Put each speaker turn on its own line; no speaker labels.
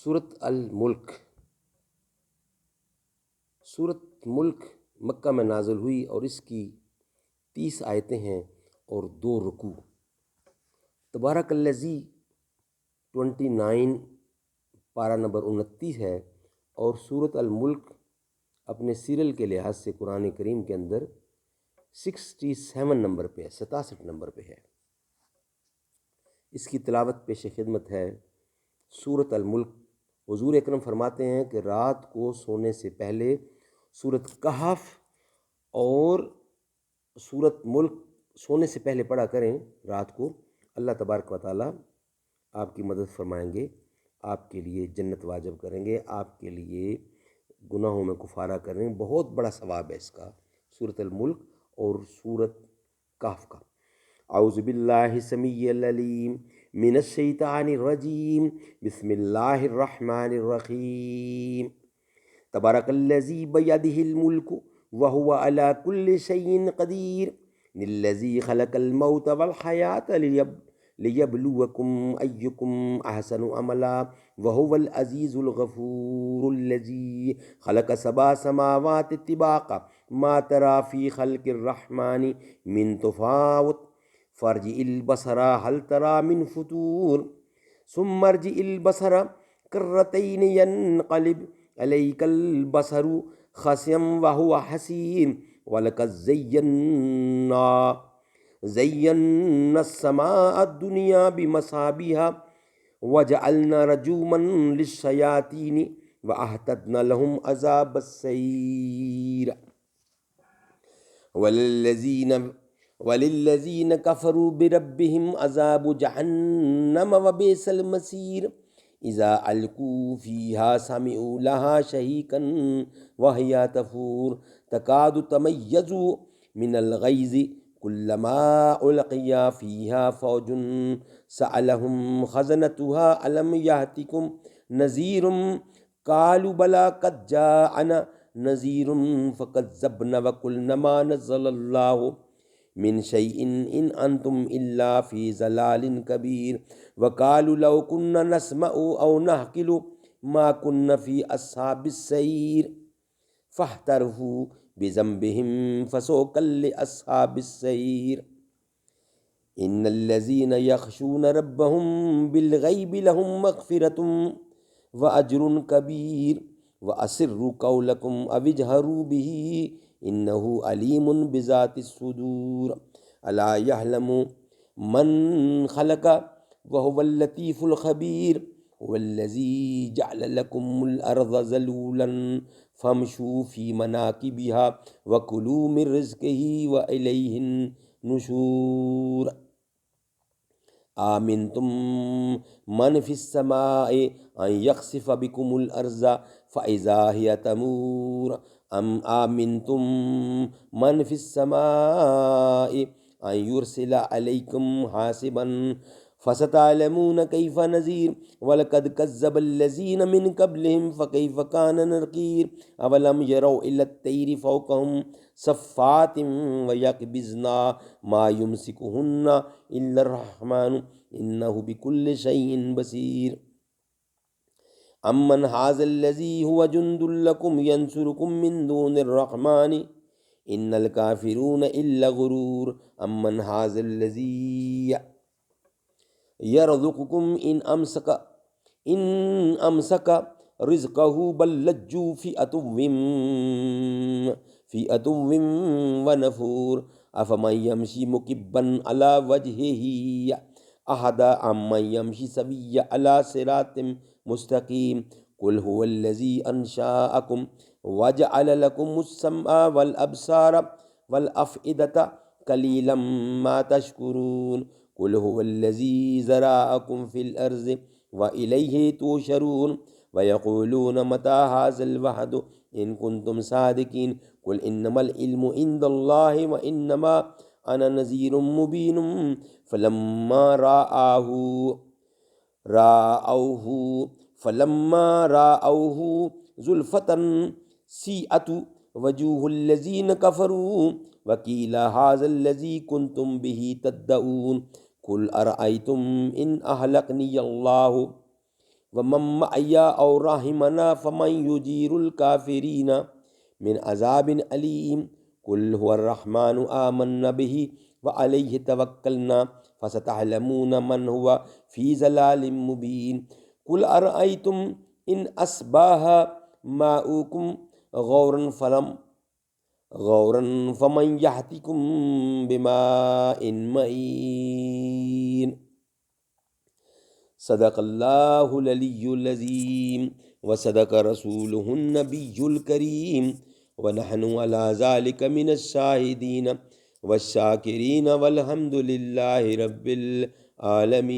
سورۃ الملک۔ سورۃ ملک مکہ میں نازل ہوئی اور اس کی 30 آیتیں ہیں اور 2 رکوع۔ تبارک الذی 29 پارہ نمبر 29 ہے، اور سورۃ الملک اپنے سیریل کے لحاظ سے قرآن کریم کے اندر 67 نمبر پہ ہے، 67 نمبر پہ ہے۔ اس کی تلاوت پیش خدمت ہے سورۃ الملک۔ حضور اکرم فرماتے ہیں کہ رات کو سونے سے پہلے سورۃ کہف اور سورۃ ملک سونے سے پہلے پڑھا کریں رات کو، اللہ تبارک و تعالیٰ آپ کی مدد فرمائیں گے، آپ کے لیے جنت واجب کریں گے، آپ کے لیے گناہوں میں کفارہ کریں گے۔ بہت بڑا ثواب ہے اس کا، سورۃ الملک اور سورۃ کہف کا۔ اعوذ باللہ السمیع العلیم من الشیطان الرجیم، بسم اللہ الرحمن الرحیم۔ تبارک الذی بیدہ الملک وہو علی کل شیء قدیر، الذی خلق الموت والحیاۃ لیبلوکم ایکم احسن عملا وہو العزیز الغفور، الذی خلق 7 سماوات طباقا ما تری فی خلق الرحمن من تفاوت فارجع البصر هل تری من فطور ثم ارجع البصر کرتین ینقلب الیک البصر خاسئا وہو حسیر، وَلَقَدْ زَيَّنَّا السَّمَاءَ الدُّنْيَا بِمَصَابِيحَ وَجَعَلْنَا رُجُومًا لِلشَّيَاطِينِ وَأَعْتَدْنَا لَهُمْ عَذَابَ السَّعِيرِ، وَلِلَّذِينَ كَفَرُوا بِرَبِّهِمْ عَذَابُ جَهَنَّمَ وَبِئْسَ الْمَصِيرُ، اذا القوا فيها سمعوا لها شهيقا وهي تفور تكاد تميز من الغيظ كلما القي فيها فوج سألهم خزنتها ألم يأتكم نذير قالوا بلى قد جاءنا نذير فكذبنا وقلنا ما نزل الله من شيء إن أنتم إلا في ضلال كبير، وقالوا لو كنا نسمع أو نعقل ما كنا في أصحاب السعير، فاعترفوا بذنبهم فسوقا لأصحاب السعير، إن الذين يخشون ربهم بالغيب لهم مغفرة وأجر كبير، وأسروا قولكم أو اجهروا به إنه عليم بذات الصدور، ألا يعلم من خلق وهو اللطيف الخبير، والذي جعل لكم الأرض ذلولا فامشوا في مناكبها وكلوا من رزقه وإليه النشور، آمنتم من في السماء أن يخسف بكم الأرض فإذا هي تمور، أم آمنتم من في السماء أن يرسل عليكم حاسبا فستعلمون كيف نذير، ولقد كذب الذين من قبلهم فكيف كان نكير، أولم يروا إلى الطير فوقهم صفات ويقبضن ما يمسكهن إلا الرحمن إنه بكل شيء بصير، أمن هذا الذي هو جند لكم ينصركم من دون الرحمن إن الكافرون إلا غرور، أمن هذا الذي يرزقكم إن أمسك رزقه بل لجوا في عتو ونفور، أفمن يمشي مكبا على وجهه أهدى أمن يمشي سويا على صراط مستقيم، قل هو الذي أنشأكم وجعل لكم السمع والأبصار والأفئدة قليلا ما تشكرون، قل هو الذي زرعكم في الأرض وإليه تحشرون، ويقولون متى هذا الوعد إن كنتم صادقين، قل إنما العلم عند الله وإنما أنا نذير مبين، فلما رأوه زلفة سيئت وجوه الذين كفروا وقيل هذا الذي كنتم به تدعون، قل أرأيتم إن أهلكني الله ومن معي أو رحمنا فمن يجير الكافرين من عذاب أليم قل هو الرحمن آمنا به وعليه توكلنا فستعلمون من هو في ضلال مبين قل أرأيتم إن أصبح ماؤكم غورا فمن يأتيكم بماء معين صدق اللہ العلی العظیم وصدق رسولہ النبی الکریم ونحن علی ذلک من الشاہدین والشاکرین والحمد للہ رب العالمین.